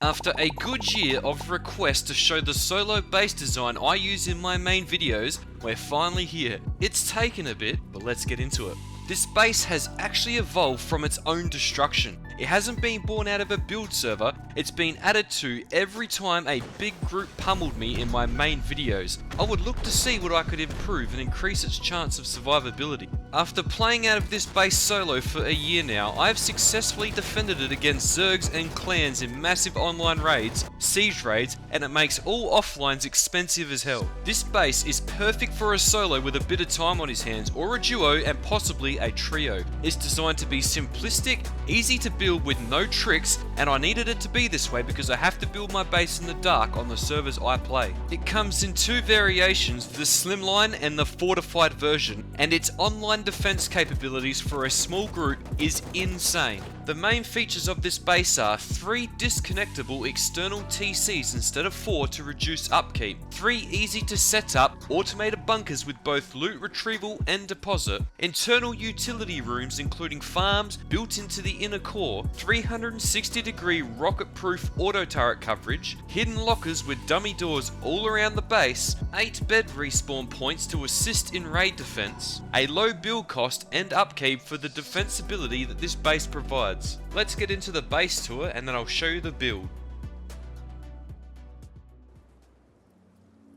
After a good year of requests to show the solo base design I use in my main videos, we're finally here. It's taken a bit, but let's get into it. This base has actually evolved from its own destruction. It hasn't been born out of a build server, it's been added to every time a big group pummeled me in my main videos. I would look to see what I could improve and increase its chance of survivability. After playing out of this base solo for a year now, I have successfully defended it against zergs and clans in massive online raids, siege raids, and it makes all offlines expensive as hell. This base is perfect for a solo with a bit of time on his hands, or a duo and possibly a trio. It's designed to be simplistic, easy to build with no tricks, and I needed it to be this way because I have to build my base in the dark on the servers I play. It comes in two variations, the slimline and the fortified version, and its online defense capabilities for a small group is insane. The main features of this base are 3 disconnectable external TCs instead of 4 to reduce upkeep, 3 easy to set up automated bunkers with both loot retrieval and deposit, internal utility rooms including farms built into the inner core, 360-degree rocket-proof auto turret coverage, hidden lockers with dummy doors all around the base, 8 bed respawn points to assist in raid defense, a low build cost and upkeep for the defensibility that this base provides. Let's get into the base tour and then I'll show you the build.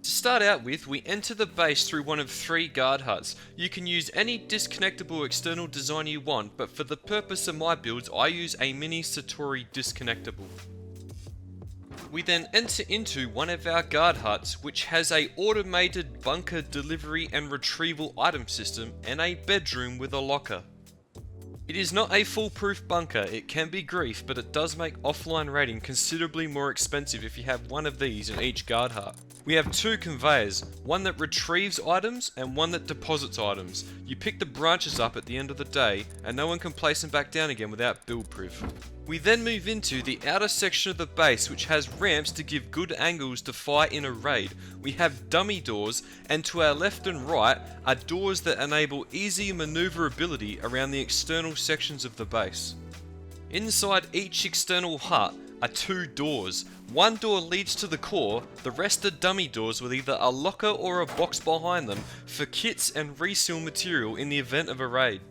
To start out with, we enter the base through one of 3 guard huts. You can use any disconnectable external design you want, but for the purpose of my builds I use a mini Satori disconnectable. We then enter into one of our guard huts, which has a automated bunker delivery and retrieval item system and a bedroom with a locker. It is not a foolproof bunker, it can be grief, but it does make offline raiding considerably more expensive if you have one of these in each guard hut. We have 2 conveyors, one that retrieves items and one that deposits items. You pick the branches up at the end of the day and no one can place them back down again without build proof. We then move into the outer section of the base, which has ramps to give good angles to fight in a raid. We have dummy doors, and to our left and right are doors that enable easy maneuverability around the external sections of the base. Inside each external hut are 2 doors. One door leads to the core, the rest are dummy doors with either a locker or a box behind them for kits and reseal material in the event of a raid.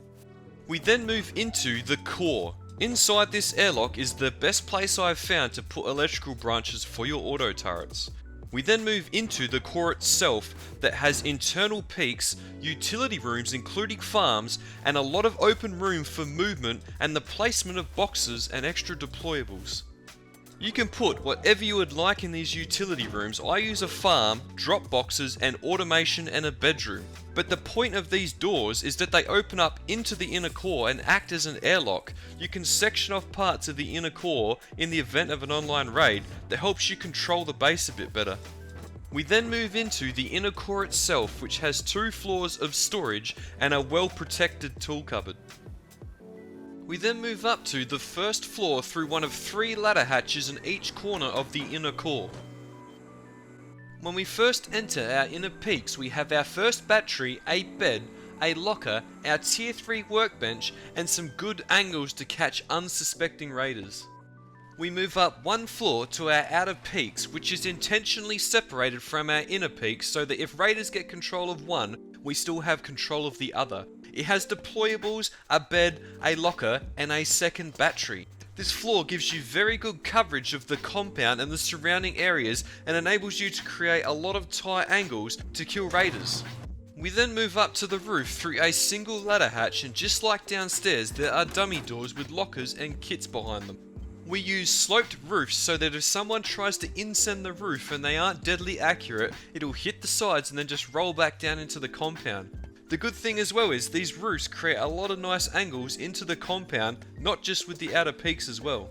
We then move into the core. Inside this airlock is the best place I've found to put electrical branches for your auto turrets. We then move into the core itself that has internal peaks, utility rooms including farms, and a lot of open room for movement and the placement of boxes and extra deployables. You can put whatever you would like in these utility rooms. I use a farm, drop boxes and automation and a bedroom. But the point of these doors is that they open up into the inner core and act as an airlock. You can section off parts of the inner core in the event of an online raid that helps you control the base a bit better. We then move into the inner core itself, which has 2 floors of storage and a well protected tool cupboard. We then move up to the first floor through one of 3 ladder hatches in each corner of the inner core. When we first enter our inner peaks, we have our first battery, a bed, a locker, our tier 3 workbench, and some good angles to catch unsuspecting raiders. We move up 1 floor to our outer peaks, which is intentionally separated from our inner peaks so that if raiders get control of one, we still have control of the other. It has deployables, a bed, a locker, and a second battery. This floor gives you very good coverage of the compound and the surrounding areas and enables you to create a lot of tight angles to kill raiders. We then move up to the roof through a single ladder hatch, and just like downstairs there are dummy doors with lockers and kits behind them. We use sloped roofs so that if someone tries to incend the roof and they aren't deadly accurate, it'll hit the sides and then just roll back down into the compound. The good thing as well is these roofs create a lot of nice angles into the compound, not just with the outer peaks as well.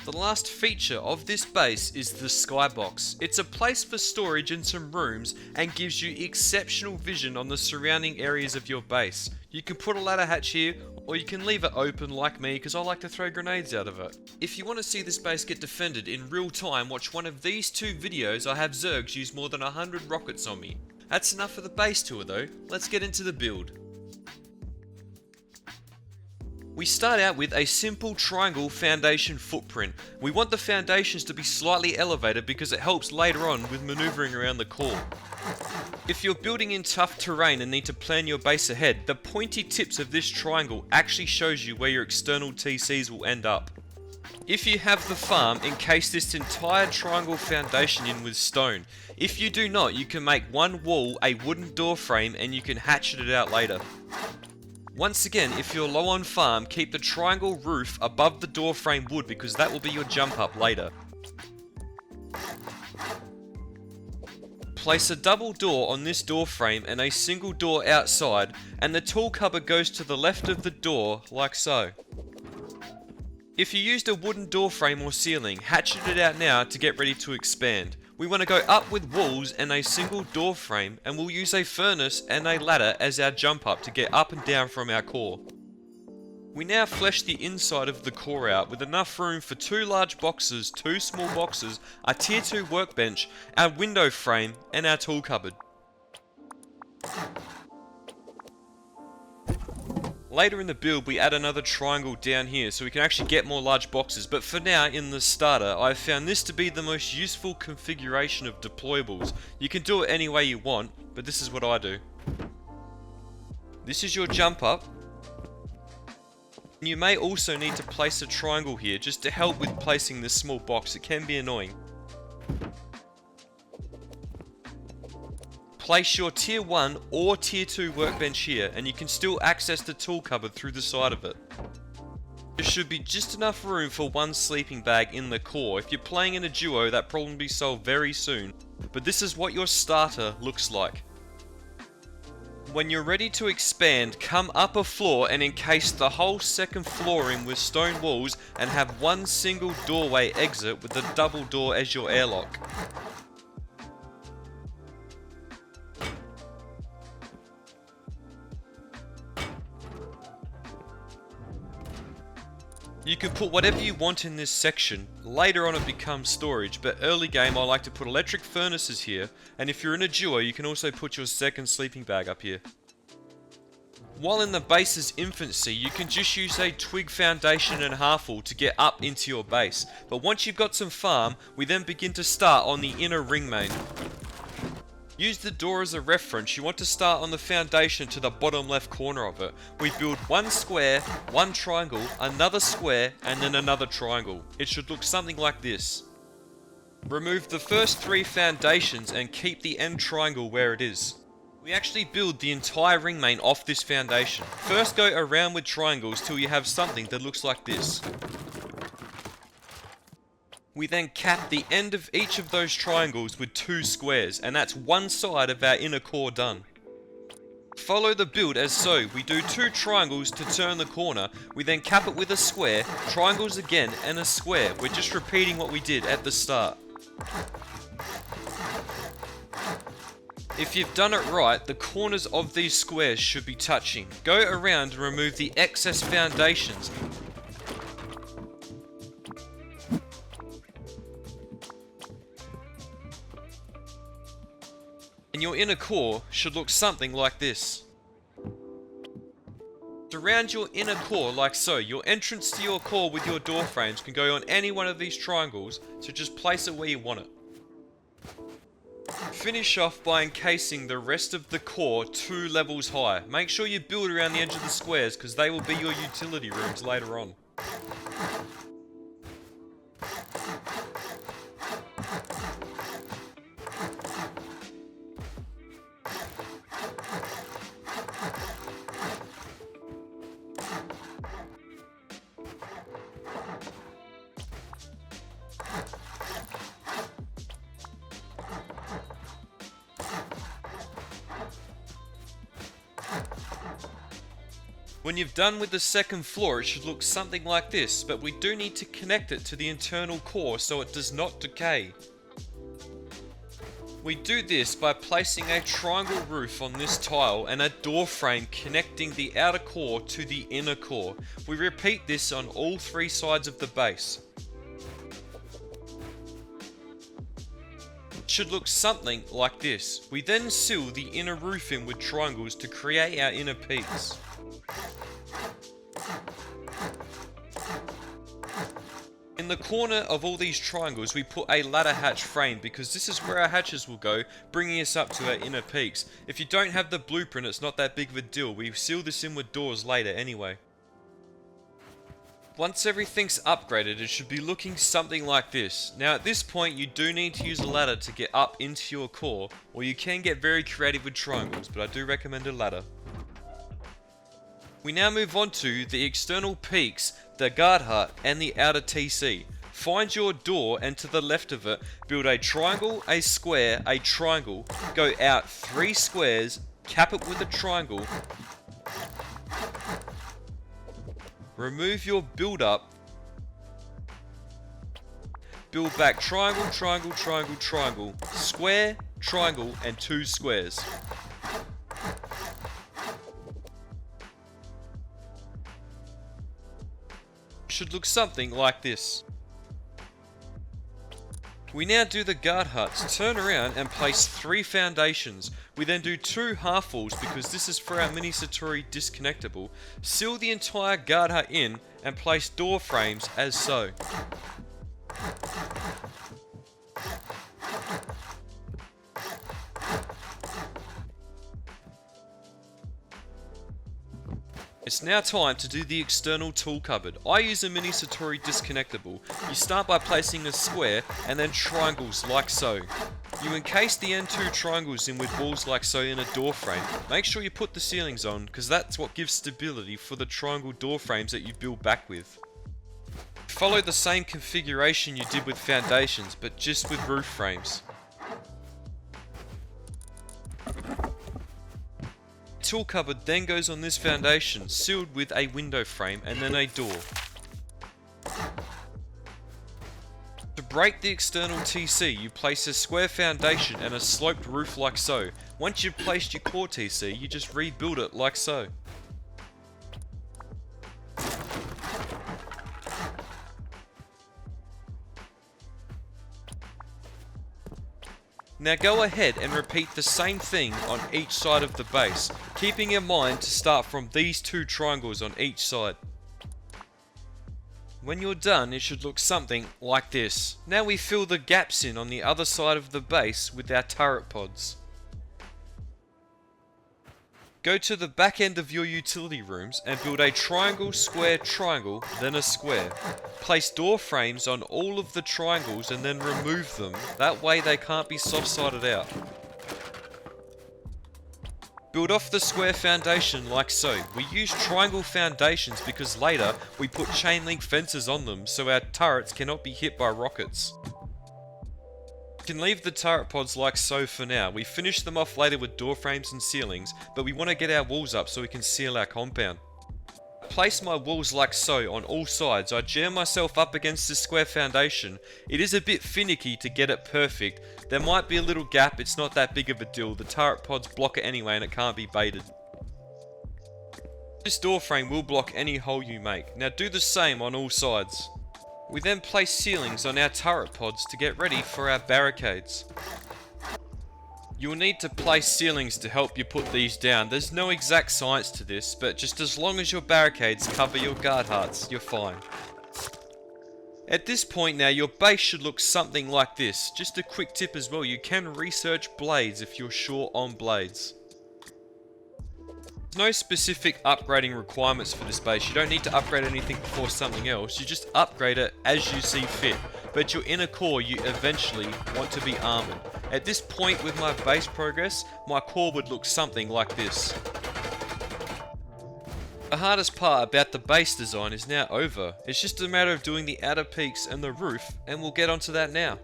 The last feature of this base is the skybox. It's a place for storage and some rooms and gives you exceptional vision on the surrounding areas of your base. You can put a ladder hatch here, or you can leave it open like me because I like to throw grenades out of it. If you want to see this base get defended in real time, watch one of these 2 videos. I have zergs use more than 100 rockets on me. That's enough for the base tour though, let's get into the build. We start out with a simple triangle foundation footprint. We want the foundations to be slightly elevated because it helps later on with maneuvering around the core. If you're building in tough terrain and need to plan your base ahead, the pointy tips of this triangle actually shows you where your external TCs will end up. If you have the farm, encase this entire triangle foundation in with stone. If you do not, you can make one wall a wooden door frame and you can hatchet it out later. Once again, if you're low on farm, keep the triangle roof above the door frame wood because that will be your jump up later. Place a double door on this door frame and a single door outside, and the tool cupboard goes to the left of the door like so. If you used a wooden door frame or ceiling, hatchet it out now to get ready to expand. We want to go up with walls and a single door frame, and we'll use a furnace and a ladder as our jump up to get up and down from our core. We now flesh the inside of the core out with enough room for 2 large boxes, 2 small boxes, a tier 2 workbench, our window frame and our tool cupboard. Later in the build we add another triangle down here so we can actually get more large boxes, but for now in the starter I've found this to be the most useful configuration of deployables. You can do it any way you want, but this is what I do. This is your jump up. You may also need to place a triangle here just to help with placing this small box. It can be annoying. Place your tier 1 or tier 2 workbench here and you can still access the tool cupboard through the side of it. There should be just enough room for 1 sleeping bag in the core. If you're playing in a duo, that problem will be solved very soon, but this is what your starter looks like. When you're ready to expand, come up a floor and encase the whole second floor in with stone walls and have 1 single doorway exit with the double door as your airlock. You can put whatever you want in this section. Later on it becomes storage, but early game I like to put electric furnaces here, and if you're in a duo you can also put your second sleeping bag up here. While in the base's infancy, you can just use a twig foundation and half-wall to get up into your base, but once you've got some farm, we then begin to start on the inner ring main. Use the door as a reference. You want to start on the foundation to the bottom left corner of it. We build 1 square, 1 triangle, another square, and then another triangle. It should look something like this. Remove the first 3 foundations and keep the end triangle where it is. We actually build the entire ring main off this foundation. First go around with triangles till you have something that looks like this. We then cap the end of each of those triangles with 2 squares, and that's 1 side of our inner core done. Follow the build as so. We do 2 triangles to turn the corner, we then cap it with a square, triangles again and a square. We're just repeating what we did at the start. If you've done it right, the corners of these squares should be touching. Go around and remove the excess foundations. And your inner core should look something like this. Surround your inner core like so. Your entrance to your core with your door frames can go on any one of these triangles, so just place it where you want it. Finish off by encasing the rest of the core 2 levels high. Make sure you build around the edge of the squares because they will be your utility rooms later on. When you've done with the second floor, it should look something like this, but we do need to connect it to the internal core so it does not decay. We do this by placing a triangle roof on this tile and a door frame connecting the outer core to the inner core. We repeat this on all 3 sides of the base. It should look something like this. We then seal the inner roof in with triangles to create our inner peaks. In the corner of all these triangles we put a ladder hatch frame because this is where our hatches will go, bringing us up to our inner peaks. If you don't have the blueprint, it's not that big of a deal. We seal this in with doors later anyway. Once everything's upgraded, it should be looking something like this. Now at this point you do need to use a ladder to get up into your core, or you can get very creative with triangles, but I do recommend a ladder. We now move on to the external peaks, the guard hut and the outer TC. Find your door and to the left of it, build a triangle, a square, a triangle, go out 3 squares, cap it with a triangle, remove your build up, build back triangle, triangle, triangle, triangle, square, triangle and 2 squares. Should look something like this. We now do the guard huts, turn around and place 3 foundations. We then do 2 half walls because this is for our mini Satori disconnectable. Seal the entire guard hut in and place door frames as so. It's now time to do the external tool cupboard. I use a mini Satori disconnectable. You start by placing a square and then triangles like so. You encase the end 2 triangles in with walls like so in a door frame. Make sure you put the ceilings on because that's what gives stability for the triangle door frames that you build back with. Follow the same configuration you did with foundations but just with roof frames. Tool cupboard then goes on this foundation, sealed with a window frame and then a door. To break the external TC, you place a square foundation and a sloped roof like so. Once you've placed your core TC, you just rebuild it like so. Now go ahead and repeat the same thing on each side of the base, keeping in mind to start from these 2 triangles on each side. When you're done, it should look something like this. Now we fill the gaps in on the other side of the base with our turret pods. Go to the back end of your utility rooms and build a triangle, square, triangle, then a square. Place door frames on all of the triangles and then remove them. That way they can't be soft-sided out. Build off the square foundation like so. We use triangle foundations because later we put chain link fences on them so our turrets cannot be hit by rockets. You can leave the turret pods like so for now. We finish them off later with door frames and ceilings, but we want to get our walls up so we can seal our compound. I place my walls like so on all sides. I jam myself up against the square foundation. It is a bit finicky to get it perfect. There might be a little gap, it's not that big of a deal. The turret pods block it anyway and it can't be baited. This door frame will block any hole you make. Now do the same on all sides. We then place ceilings on our turret pods to get ready for our barricades. You will need to place ceilings to help you put these down. There's no exact science to this, but just as long as your barricades cover your guard huts, you're fine. At this point now, your base should look something like this. Just a quick tip as well, you can research blades if you're short on blades. There's no specific upgrading requirements for this base. You don't need to upgrade anything before something else. You just upgrade it as you see fit. But your inner core you eventually want to be armored. At this point with my base progress, my core would look something like this. The hardest part about the base design is now over. It's just a matter of doing the outer peaks and the roof, and we'll get onto that now.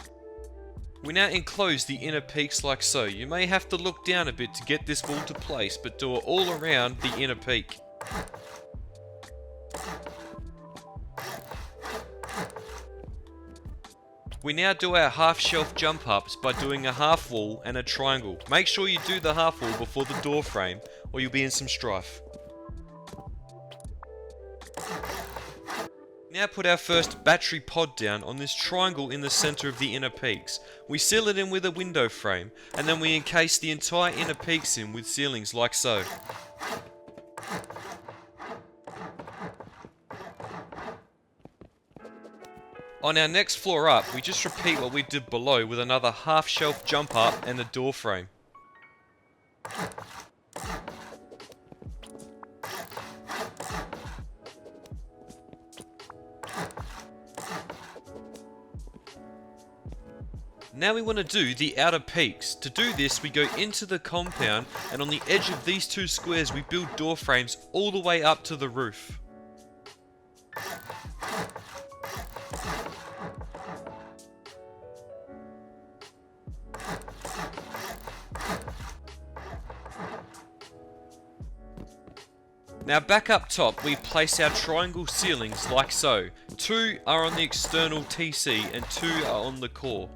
We now enclose the inner peaks like so. You may have to look down a bit to get this wall to place, but do it all around the inner peak. We now do our half shelf jump ups by doing a half wall and a triangle. Make sure you do the half wall before the door frame or you'll be in some strife. Now put our first battery pod down on this triangle in the center of the inner peaks. We seal it in with a window frame and then we encase the entire inner peaks in with ceilings like so. On our next floor up, we just repeat what we did below with another half shelf jump up and a door frame. Now we want to do the outer peaks. To do this, we go into the compound, and on the edge of these two squares we build door frames all the way up to the roof. Now back up top, we place our triangle ceilings like so. 2 are on the external TC and 2 are on the core.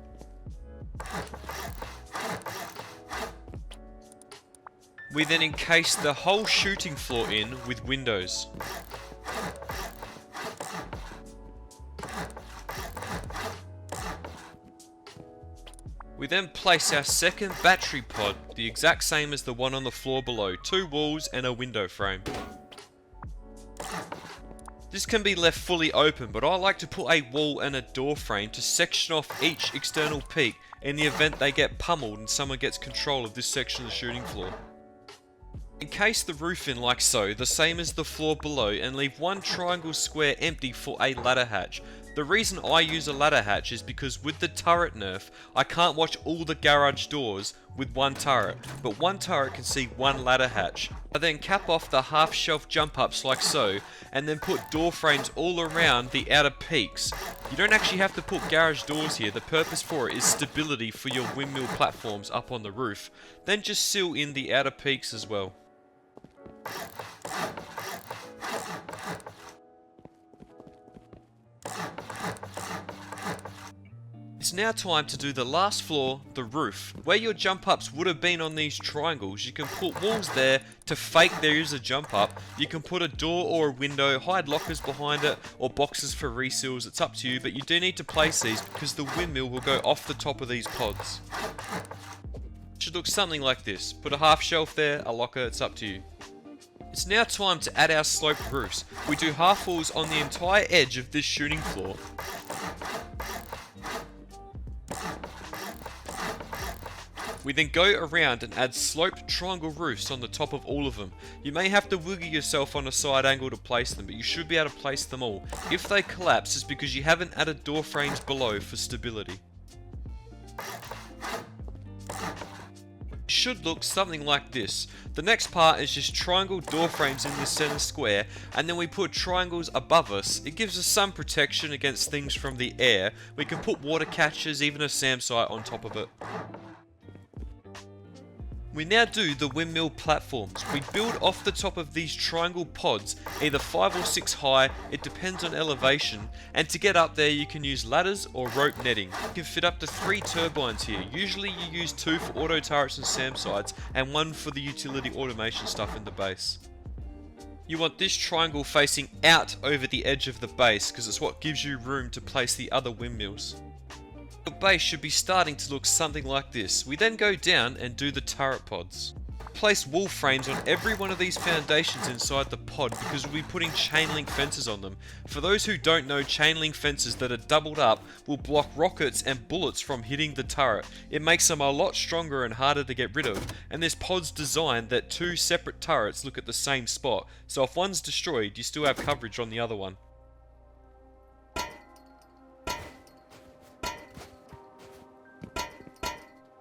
We then encase the whole shooting floor in with windows. We then place our second battery pod, the exact same as the one on the floor below, 2 walls and a window frame. This can be left fully open, but I like to put a wall and a door frame to section off each external peak in the event they get pummeled and someone gets control of this section of the shooting floor. Encase the roof in like so, the same as the floor below, and leave one triangle square empty for a ladder hatch. The reason I use a ladder hatch is because with the turret nerf, I can't watch all the garage doors with one turret, but one turret can see one ladder hatch. I then cap off the half shelf jump ups like so, and then put door frames all around the outer peaks. You don't actually have to put garage doors here, the purpose for it is stability for your windmill platforms up on the roof. Then just seal in the outer peaks as well. It's now time to do the last floor, the roof. Where your jump ups would have been on these triangles, you can put walls there to fake there is a jump up. You can put a door or a window, hide lockers behind it, or boxes for reseals, it's up to you, but you do need to place these because the windmill will go off the top of these pods. It should look something like this. Put a half shelf there, a locker, it's up to you. It's now time to add our sloped roofs. We do half walls on the entire edge of this shooting floor. We then go around and add sloped triangle roofs on the top of all of them. You may have to wiggle yourself on a side angle to place them, but you should be able to place them all. If they collapse, it's because you haven't added door frames below for stability. Should look something like this. The next part is just triangle door frames in the center square, and then we put triangles above us. It gives us some protection against things from the air. We can put water catchers, even a SAM site on top of it. We now do the windmill platforms. We build off the top of these triangle pods, either 5 or 6 high, it depends on elevation, and to get up there you can use ladders or rope netting. You can fit up to 3 turbines here. Usually you use 2 for auto turrets and SAM sites, and 1 for the utility automation stuff in the base. You want this triangle facing out over the edge of the base, because it's what gives you room to place the other windmills. The base should be starting to look something like this. We then go down and do the turret pods. Place wall frames on every one of these foundations inside the pod because we'll be putting chain link fences on them. For those who don't know, chain link fences that are doubled up will block rockets and bullets from hitting the turret. It makes them a lot stronger and harder to get rid of, and this pod's designed that 2 separate turrets look at the same spot, so if one's destroyed you still have coverage on the other one.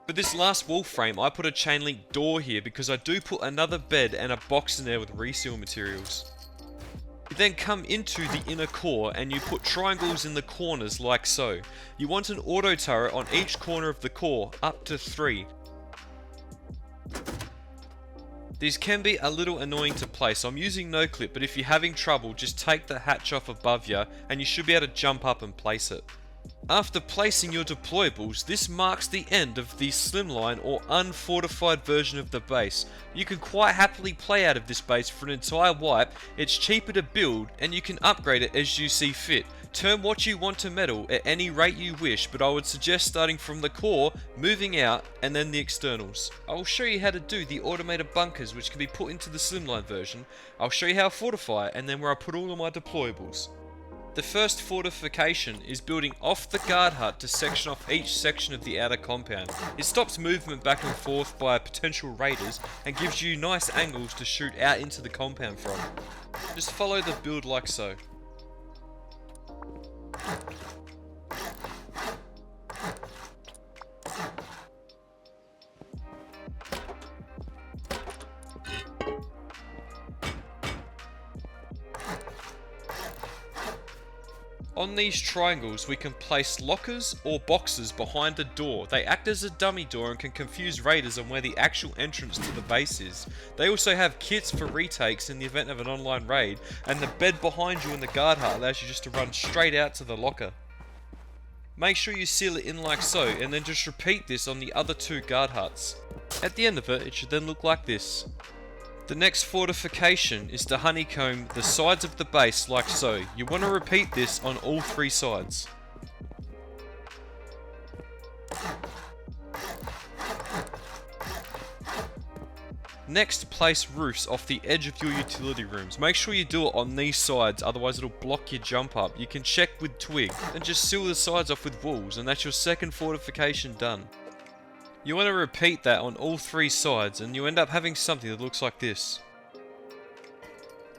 For this last wall frame, I put a chain link door here because I do put another bed and a box in there with reseal materials. You then come into the inner core and you put triangles in the corners like so. You want an auto turret on each corner of the core, up to 3. These can be a little annoying to place. I'm using no clip, but if you're having trouble, just take the hatch off above you and you should be able to jump up and place it. After placing your deployables, this marks the end of the slimline or unfortified version of the base. You can quite happily play out of this base for an entire wipe. It's cheaper to build and you can upgrade it as you see fit. Turn what you want to metal at any rate you wish, but I would suggest starting from the core, moving out, and then the externals. I will show you how to do the automated bunkers which can be put into the slimline version. I'll show you how to fortify it, and then where I put all of my deployables. The first fortification is building off the guard hut to section off each section of the outer compound. It stops movement back and forth by potential raiders and gives you nice angles to shoot out into the compound from. Just follow the build like so. On these triangles we can place lockers or boxes behind the door. They act as a dummy door and can confuse raiders on where the actual entrance to the base is. They also have kits for retakes in the event of an online raid, and the bed behind you in the guard hut allows you just to run straight out to the locker. Make sure you seal it in like so, and then just repeat this on the other two guard huts. At the end of it, it should then look like this. The next fortification is to honeycomb the sides of the base like so. You want to repeat this on all three sides. Next, place roofs off the edge of your utility rooms. Make sure you do it on these sides, otherwise it'll block your jump up. You can check with twig, and just seal the sides off with walls, and that's your second fortification done. You want to repeat that on all three sides, and you end up having something that looks like this.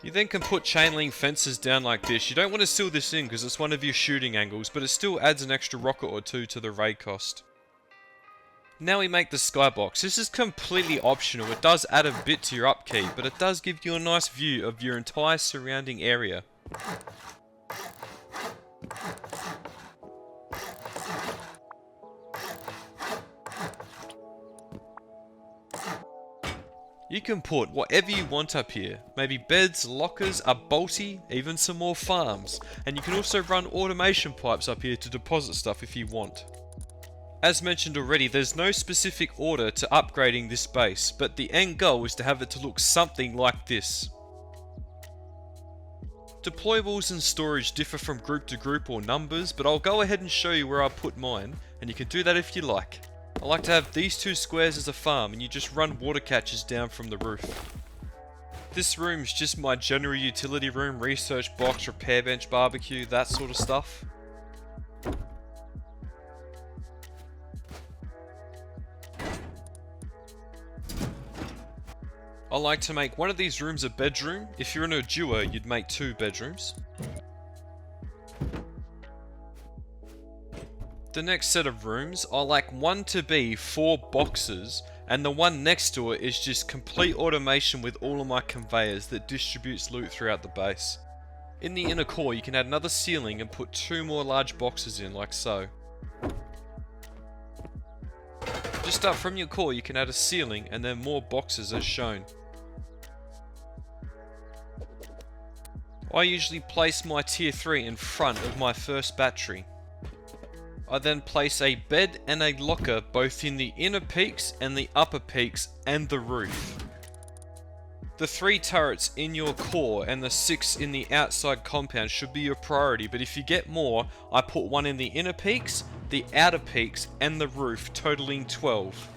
You then can put chain link fences down like this. You don't want to seal this in because it's one of your shooting angles, but it still adds an extra rocket or two to the raid cost. Now we make the skybox. This is completely optional. It does add a bit to your upkeep, but it does give you a nice view of your entire surrounding area. You can put whatever you want up here, maybe beds, lockers, a bolty, even some more farms, and you can also run automation pipes up here to deposit stuff if you want. As mentioned already, there's no specific order to upgrading this base, but the end goal is to have it to look something like this. Deployables and storage differ from group to group or numbers, but I'll go ahead and show you where I put mine, and you can do that if you like. I like to have these two squares as a farm, and you just run water catches down from the roof. This room's just my general utility room, research box, repair bench, barbecue, that sort of stuff. I like to make one of these rooms a bedroom. If you're in a duo, you'd make 2 bedrooms. The next set of rooms, I like one to be 4 boxes, and the one next to it is just complete automation with all of my conveyors that distributes loot throughout the base. In the inner core, you can add another ceiling and put 2 more large boxes in, like so. Just up from your core, you can add a ceiling and then more boxes as shown. I usually place my tier 3 in front of my first battery. I then place a bed and a locker both in the inner peaks and the upper peaks and the roof. The 3 turrets in your core and the 6 in the outside compound should be your priority, but if you get more, I put 1 in the inner peaks, the outer peaks and the roof, totaling 12.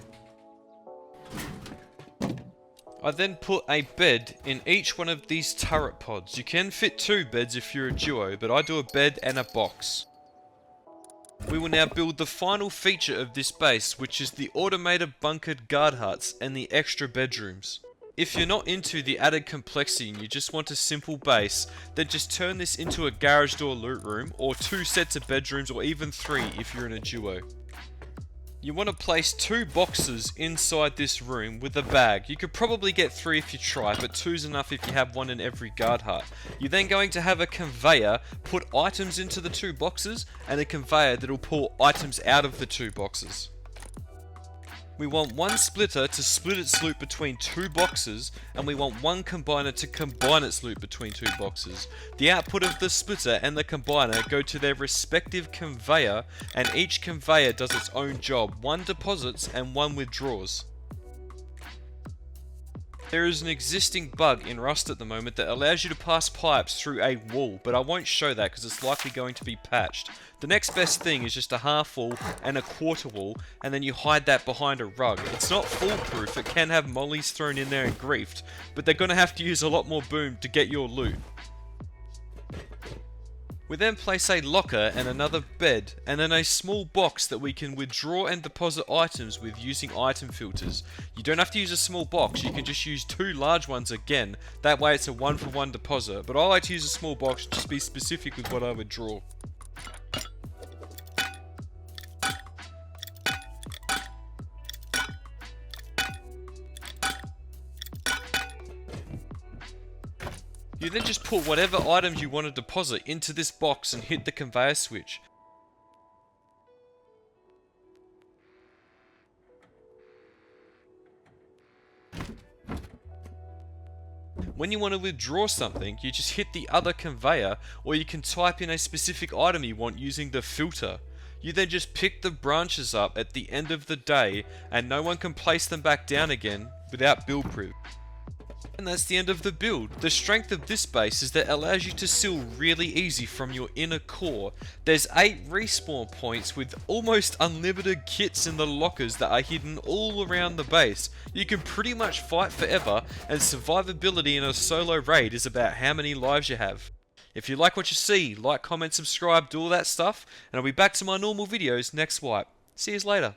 I then put a bed in each one of these turret pods. You can fit 2 beds if you're a duo, but I do a bed and a box. We will now build the final feature of this base, which is the automated bunkered guard huts and the extra bedrooms. If you're not into the added complexity and you just want a simple base, then just turn this into a garage door loot room, or 2 sets of bedrooms, or even 3 if you're in a duo. You want to place 2 boxes inside this room with a bag. You could probably get 3 if you try, but 2's enough if you have 1 in every guard hut. You're then going to have a conveyor put items into the 2 boxes, and a conveyor that will pull items out of the 2 boxes. We want 1 splitter to split its loot between 2 boxes, and we want 1 combiner to combine its loot between 2 boxes. The output of the splitter and the combiner go to their respective conveyor, and each conveyor does its own job. 1 deposits and 1 withdraws. There is an existing bug in Rust at the moment that allows you to pass pipes through a wall, but I won't show that because it's likely going to be patched. The next best thing is just a half wall and a quarter wall, and then you hide that behind a rug. It's not foolproof, it can have mollies thrown in there and griefed, but they're going to have to use a lot more boom to get your loot. We then place a locker and another bed, and then a small box that we can withdraw and deposit items with using item filters. You don't have to use a small box, you can just use 2 large ones again, that way it's a 1-for-1 deposit, but I like to use a small box, just be specific with what I withdraw. You then just put whatever items you want to deposit into this box and hit the conveyor switch. When you want to withdraw something, you just hit the other conveyor, or you can type in a specific item you want using the filter. You then just pick the branches up at the end of the day, and no one can place them back down again without build priv. And that's the end of the build. The strength of this base is that it allows you to seal really easy from your inner core. There's 8 respawn points with almost unlimited kits in the lockers that are hidden all around the base. You can pretty much fight forever, and survivability in a solo raid is about how many lives you have. If you like what you see, like, comment, subscribe, do all that stuff, and I'll be back to my normal videos next wipe. See you later.